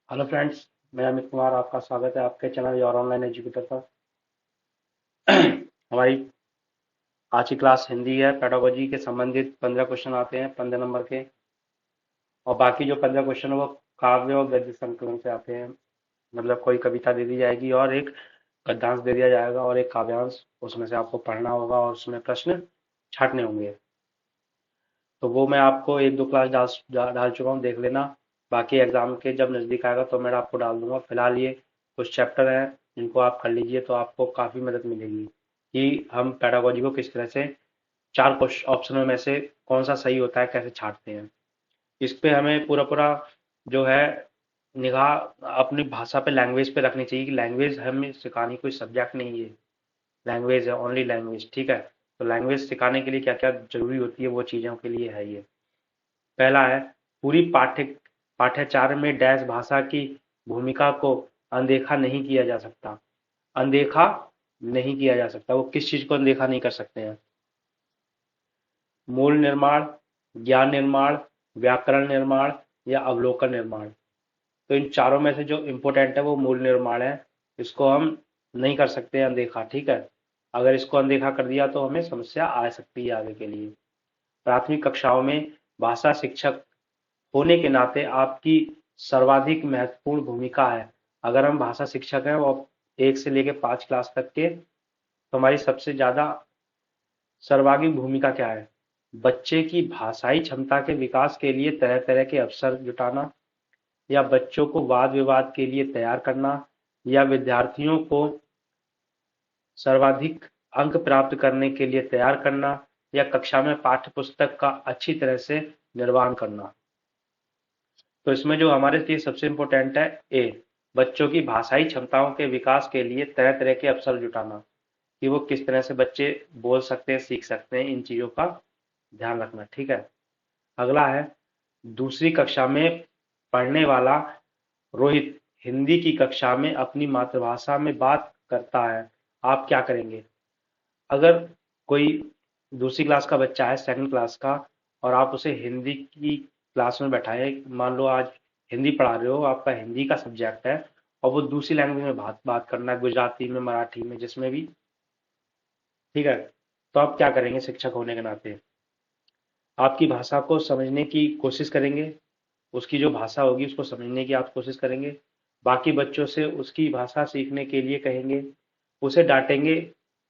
Hello friends, मैं अमित कुमार। आपका स्वागत है आपके चैनल योर ऑनलाइन एजुकेटर पर। हमारी आज की क्लास हिंदी है। पेडागोजी के संबंधित 15 क्वेश्चन आते हैं, 15 नंबर के। और बाकी जो 15 क्वेश्चन है वो काव्य और गद्य संकलन से आते हैं। मतलब कोई कविता दे दी जाएगी और एक गद्यांश दे दिया जाएगा और एक काव्यांश। उसमें से आपको पढ़ना होगा और उसमें प्रश्न छाटने होंगे। तो वो मैं आपको एक दो क्लास डाल चुका हूँ, देख लेना। बाकी एग्जाम के जब नज़दीक आएगा तो मैं आपको डाल दूंगा। फिलहाल ये कुछ चैप्टर हैं जिनको आप कर लीजिए तो आपको काफ़ी मदद मिलेगी कि हम पेडागोजी को किस तरह से चार ऑप्शनों में से कौन सा सही होता है, कैसे छांटते हैं। इस पे हमें पूरा पूरा जो है निगाह अपनी भाषा पे, लैंग्वेज पे रखनी चाहिए कि लैंग्वेज हमें सिखानी कोई सब्जेक्ट नहीं है। लैंग्वेज है, ओनली लैंग्वेज। ठीक है। तो लैंग्वेज सिखाने के लिए क्या क्या जरूरी होती है वो चीज़ों के लिए है ये। पहला है, पूरी पाठ्यचार में डैश भाषा की भूमिका को अनदेखा नहीं किया जा सकता। अनदेखा नहीं किया जा सकता। वो किस चीज को अनदेखा नहीं कर सकते हैं? मूल निर्माण, ज्ञान निर्माण, व्याकरण निर्माण या अवलोकन निर्माण। तो इन चारों में से जो इम्पोर्टेंट है वो मूल निर्माण है। इसको हम नहीं कर सकते अनदेखा। ठीक है। अगर इसको अनदेखा कर दिया तो हमें समस्या आ सकती है आगे के लिए। प्राथमिक कक्षाओं में भाषा शिक्षक होने के नाते आपकी सर्वाधिक महत्वपूर्ण भूमिका है। अगर हम भाषा शिक्षक हैं और 1 से लेकर 5 क्लास तक के, तो हमारी सबसे ज्यादा सर्वांगीण भूमिका क्या है? बच्चे की भाषाई क्षमता के विकास के लिए तरह तरह के अवसर जुटाना, या बच्चों को वाद विवाद के लिए तैयार करना, या विद्यार्थियों को सर्वाधिक अंक प्राप्त करने के लिए तैयार करना, या कक्षा में पाठ्य पुस्तक का अच्छी तरह से निर्वहन करना। तो इसमें जो हमारे लिए सबसे इम्पोर्टेंट है, ए, बच्चों की भाषाई क्षमताओं के विकास के लिए तरह तरह के अवसर जुटाना, कि वो किस तरह से बच्चे बोल सकते हैं, सीख सकते हैं। इन चीजों का ध्यान रखना। ठीक है। अगला है, दूसरी कक्षा में पढ़ने वाला रोहित हिंदी की कक्षा में अपनी मातृभाषा में बात करता है, आप क्या करेंगे? अगर कोई दूसरी क्लास का बच्चा है, सेकंड क्लास का, और आप उसे हिंदी की क्लास में बैठाए, मान लो आज हिंदी पढ़ा रहे हो, आपका हिंदी का सब्जेक्ट है, और वो दूसरी लैंग्वेज में बात करना है, गुजराती में, मराठी में, जिसमें भी। ठीक है। तो आप क्या करेंगे? शिक्षक होने के नाते आपकी भाषा को समझने की कोशिश करेंगे। उसकी जो भाषा होगी उसको समझने की आप कोशिश करेंगे। बाकी बच्चों से उसकी भाषा सीखने के लिए कहेंगे। उसे डांटेंगे,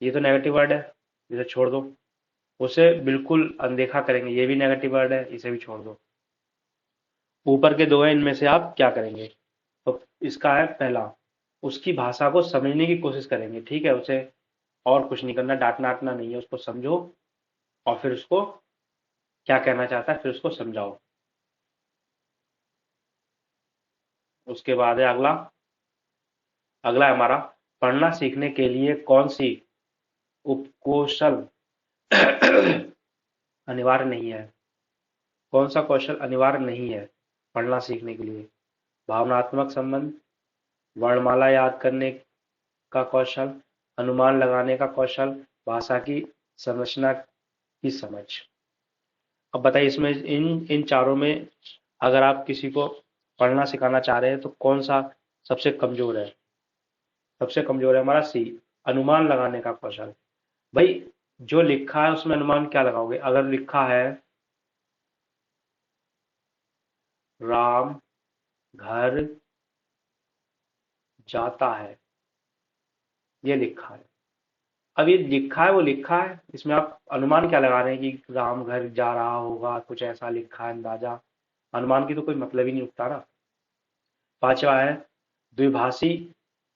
ये तो नेगेटिव वर्ड है, इसे छोड़ दो। उसे बिल्कुल अनदेखा करेंगे, ये भी नेगेटिव वर्ड है, इसे भी छोड़ दो। ऊपर के दो हैं, इनमें से आप क्या करेंगे? तो इसका है पहला, उसकी भाषा को समझने की कोशिश करेंगे। ठीक है। उसे और कुछ नहीं करना, डांटना डांटना नहीं है, उसको समझो और फिर उसको क्या कहना चाहता है फिर उसको समझाओ। उसके बाद है अगला। अगला है हमारा, पढ़ना सीखने के लिए कौन सी उपकौशल अनिवार्य नहीं है? कौन सा कौशल अनिवार्य नहीं है पढ़ना सीखने के लिए? भावनात्मक संबंध, वर्णमाला याद करने का कौशल, अनुमान लगाने का कौशल, भाषा की संरचना की समझ। अब बताइए, इसमें इन इन चारों में अगर आप किसी को पढ़ना सिखाना चाह रहे हैं तो कौन सा सबसे कमजोर है? सबसे कमजोर है हमारा सी, अनुमान लगाने का कौशल। भाई, जो लिखा है उसमें अनुमान क्या लगाओगे? अगर लिखा है राम घर जाता है, ये लिखा है। अब ये लिखा है, वो लिखा है, इसमें आप अनुमान क्या लगा रहे हैं कि राम घर जा रहा होगा, कुछ ऐसा लिखा है अंदाजा। अनुमान की तो कोई मतलब ही नहीं उठता ना। पांचवा है, द्विभाषी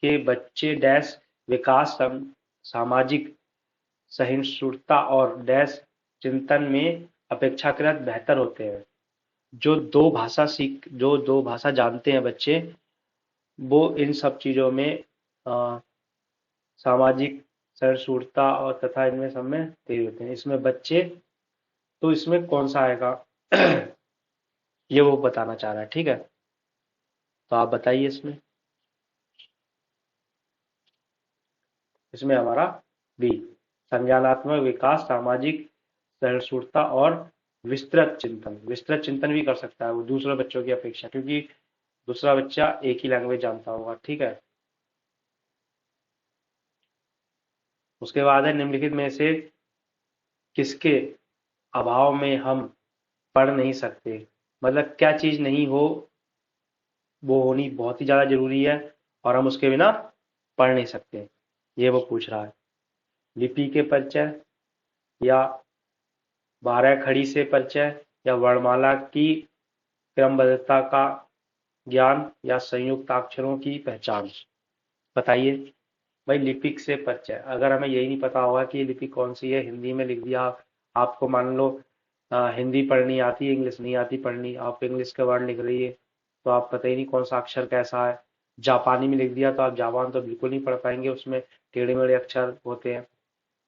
के बच्चे डैश विकास, सामाजिक सहिष्णुता और डैश चिंतन में अपेक्षाकृत बेहतर होते हैं। जो दो भाषा जानते हैं बच्चे, वो इन सब चीजों में सामाजिक सहिष्णुता और तथा इनमें सब में तेज होते हैं। इसमें बच्चे, तो इसमें कौन सा आएगा? ये वो बताना चाह रहा है। ठीक है। तो आप बताइए इसमें। इसमें हमारा बी, संज्ञानात्मक विकास, सामाजिक सहिष्णुता और विस्तृत चिंतन। विस्तृत चिंतन भी कर सकता है वो दूसरे बच्चों की अपेक्षा, क्योंकि दूसरा बच्चा एक ही लैंग्वेज जानता होगा, ठीक है। उसके बाद है निम्नलिखित में से किसके अभाव में हम पढ़ नहीं सकते, मतलब क्या चीज नहीं हो, वो होनी बहुत ही ज्यादा जरूरी है और हम उसके बिना पढ़ नहीं सकते, ये वो पूछ रहा है। लिपि के परिचय, या 12 खड़ी से परिचय, या वर्णमाला की क्रमबद्धता का ज्ञान, या संयुक्ताक्षरों की पहचान। बताइए भाई। लिपिक से परिचय, अगर हमें यही नहीं पता होगा कि ये लिपि कौन सी है, हिंदी में लिख दिया, आपको मान लो हिंदी पढ़नी आती है, इंग्लिश नहीं आती पढ़नी, आप इंग्लिश के वर्ड लिख रही है तो आप पता ही नहीं कौन सा अक्षर कैसा है। जापानी में लिख दिया तो आप जापान तो बिल्कुल नहीं पढ़ पाएंगे, उसमें टेढ़े मेढ़े अक्षर होते हैं।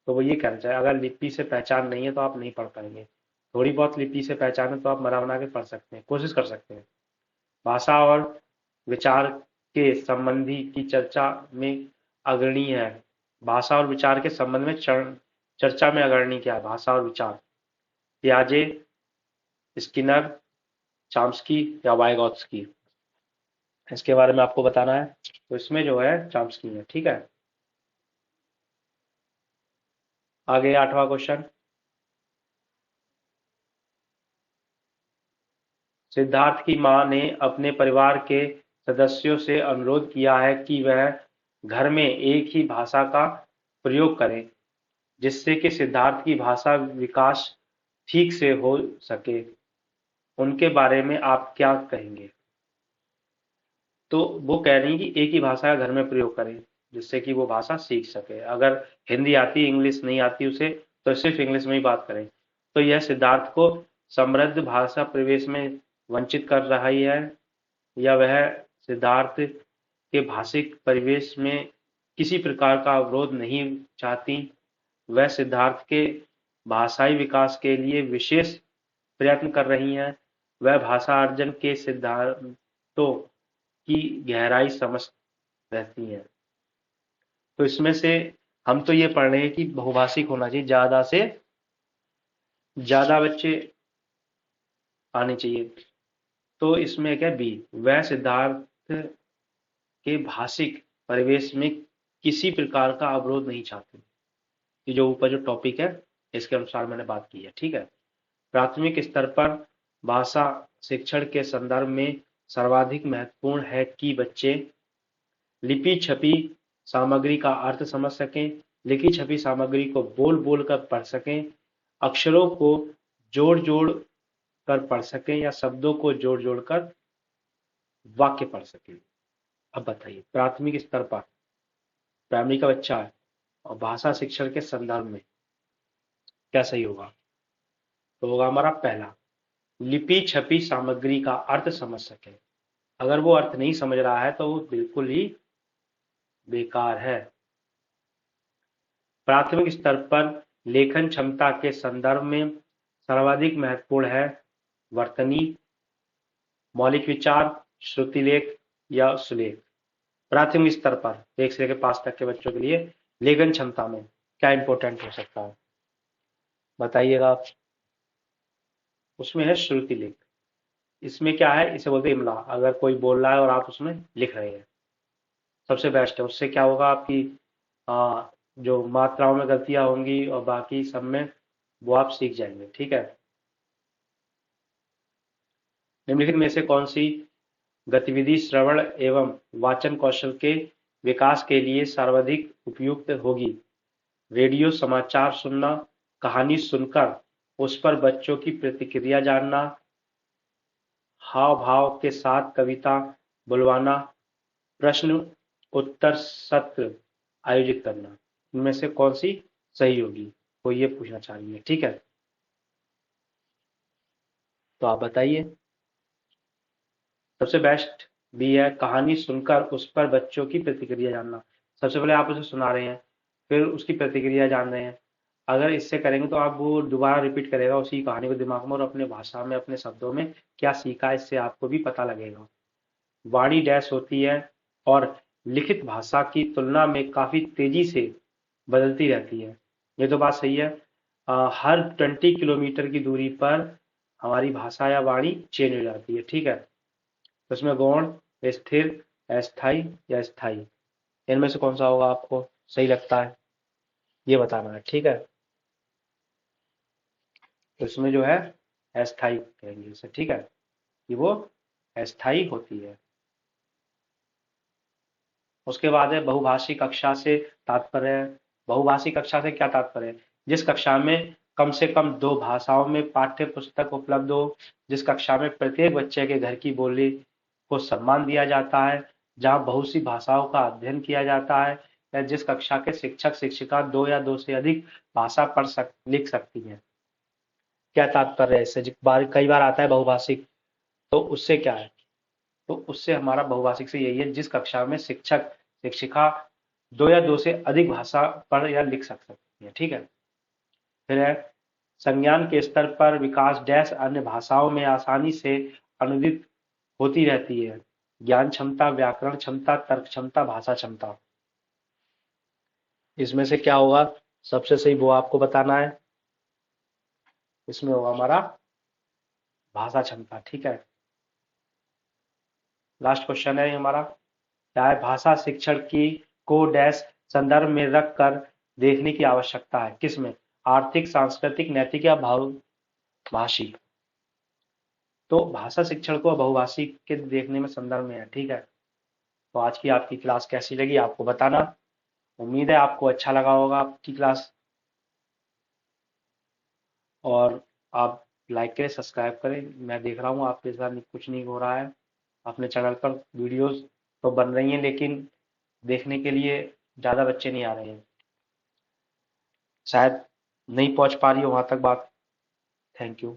तो वो ये कहना चाहे, अगर लिपि से पहचान नहीं है तो आप नहीं पढ़ पाएंगे। थोड़ी बहुत लिपि से पहचान है तो आप मना बना के पढ़ सकते हैं, कोशिश कर सकते हैं। भाषा और विचार के संबंधी की चर्चा में अग्रणी है। भाषा और विचार के संबंध में चर्चा में अग्रणी क्या है? भाषा और विचार। पियाजे, स्किनर, चाम्स्की, या वाइगॉत्स्की। इसके बारे में आपको बताना है, तो इसमें जो है चाम्स्की है, ठीक है। आगे 8वां क्वेश्चन। सिद्धार्थ की मां ने अपने परिवार के सदस्यों से अनुरोध किया है कि वह घर में एक ही भाषा का प्रयोग करें, जिससे कि सिद्धार्थ की भाषा विकास ठीक से हो सके। उनके बारे में आप क्या कहेंगे? तो वो कह रही हैं कि एक ही भाषा का घर में प्रयोग करें, जिससे कि वो भाषा सीख सके। अगर हिंदी आती, इंग्लिश नहीं आती उसे, तो सिर्फ इंग्लिश में ही बात करें। तो यह सिद्धार्थ को समृद्ध भाषा प्रवेश में वंचित कर रहा ही है, या वह सिद्धार्थ के भाषिक परिवेश में किसी प्रकार का अवरोध नहीं चाहती। वह सिद्धार्थ के भाषाई विकास के लिए विशेष प्रयत्न कर रही हैं। वह भाषा अर्जन के सिद्धांतों की गहराई समझ रहती हैं। तो इसमें से हम तो ये पढ़ रहे हैं कि बहुभाषिक होना चाहिए, ज्यादा से ज्यादा बच्चे आने चाहिए। तो इसमें क्या, बी, वह सिद्धार्थ के भाषिक परिवेश में किसी प्रकार का अवरोध नहीं चाहते। ये जो ऊपर जो टॉपिक है इसके अनुसार मैंने बात की है, ठीक है। प्राथमिक स्तर पर भाषा शिक्षण के संदर्भ में सर्वाधिक महत्वपूर्ण है कि बच्चे लिपि छपी सामग्री का अर्थ समझ सकें, लिखी छपी सामग्री को बोल बोल कर पढ़ सकें, अक्षरों को जोड़ जोड़ कर पढ़ सकें, या शब्दों को जोड़ जोड़ कर वाक्य पढ़ सकें। अब बताइए, प्राथमिक स्तर पर प्राइमरी का बच्चा है और भाषा शिक्षण के संदर्भ में क्या सही होगा? तो होगा हमारा पहला, लिपि छपी सामग्री का अर्थ समझ सके। अगर वो अर्थ नहीं समझ रहा है तो वो बिल्कुल ही बेकार है। प्राथमिक स्तर पर लेखन क्षमता के संदर्भ में सर्वाधिक महत्वपूर्ण है वर्तनी, मौलिक विचार, श्रुतिलेख या सुलेख। प्राथमिक स्तर पर 1 से लेकर 5 तक के बच्चों के लिए लेखन क्षमता में क्या इंपॉर्टेंट हो सकता है, बताइएगा आप। उसमें है श्रुतिलेख। इसमें क्या है, इसे बोलते हैं इमला। अगर कोई बोल रहा है और आप उसमें लिख रहे हैं, सबसे बेस्ट है। उससे क्या होगा, आपकी जो मात्राओं में गलतियां होंगी और बाकी सब में वो आप सीख जाएंगे, ठीक है। निम्नलिखित में से कौन सी गतिविधि श्रवण एवं वाचन कौशल के विकास के लिए सर्वाधिक उपयुक्त होगी? रेडियो समाचार सुनना, कहानी सुनकर उस पर बच्चों की प्रतिक्रिया जानना, हाव भाव के साथ कविता बुलवाना, प्रश्न उत्तर सत्र आयोजित करना। इनमें से कौन सी सही होगी, वो ये पूछना चाह रही है, ठीक है। तो आप बताइए। सबसे बेस्ट भी है कहानी सुनकर उस पर बच्चों की प्रतिक्रिया जानना। सबसे पहले आप उसे सुना रहे हैं, फिर उसकी प्रतिक्रिया जान रहे हैं। अगर इससे करेंगे तो आप वो दोबारा रिपीट करेगा उसी कहानी को दिमाग में, और अपने भाषा में अपने शब्दों में क्या सीखा इससे आपको भी पता लगेगा। वाणी डैश होती है और लिखित भाषा की तुलना में काफी तेजी से बदलती रहती है। ये तो बात सही है। हर 20 किलोमीटर की दूरी पर हमारी भाषा या वाणी चेंज हो जाती है, ठीक है। तो इसमें गौण स्थिर, अस्थाई या स्थाई, इनमें से कौन सा होगा आपको सही लगता है, ये बताना है, ठीक है। तो इसमें जो है अस्थाई कहेंगे इसे, ठीक है, कि वो अस्थाई होती है। उसके बाद है बहुभाषी कक्षा से तात्पर्य है। बहुभाषी कक्षा से क्या तात्पर्य है, जिस कक्षा में कम से कम 2 भाषाओं में पाठ्य पुस्तक उपलब्ध हो, जिस कक्षा में प्रत्येक बच्चे के घर की बोली को सम्मान दिया जाता है, जहाँ बहुत सी भाषाओं का अध्ययन किया जाता है, या जिस कक्षा के शिक्षक शिक्षिका 2 या 2 से अधिक भाषा लिख सकती हैं। क्या तात्पर्य है इससे, कई बार आता है बहुभाषिक, तो उससे क्या है, तो उससे हमारा बहुभाषिक से यही है, जिस कक्षा में शिक्षक शिक्षिका 2 या 2 से अधिक भाषा पढ़ या लिख सकती है, ठीक है। फिर है संज्ञान के स्तर पर विकास डैश अन्य भाषाओं में आसानी से अनुदित होती रहती है। ज्ञान क्षमता, व्याकरण क्षमता, तर्क क्षमता, भाषा क्षमता, इसमें से क्या होगा सबसे सही वो आपको बताना है। इसमें होगा हमारा भाषा क्षमता, ठीक है। लास्ट क्वेश्चन है हमारा, क्या है, भाषा शिक्षण की को डैश संदर्भ में रख कर देखने की आवश्यकता है, किसमें, आर्थिक, सांस्कृतिक, नैतिक या भाषी। तो भाषा शिक्षण को बहुभाषी के देखने में संदर्भ में है, ठीक है। तो आज की आपकी क्लास कैसी लगी आपको बताना, उम्मीद है आपको अच्छा लगा होगा आपकी क्लास, और आप लाइक करें, सब्सक्राइब करें। मैं देख रहा हूँ आपके साथ कुछ नहीं हो रहा है, अपने चैनल पर वीडियोस तो बन रही हैं, लेकिन देखने के लिए ज़्यादा बच्चे नहीं आ रहे हैं, शायद नहीं पहुंच पा रही हो वहां तक बात। Thank you.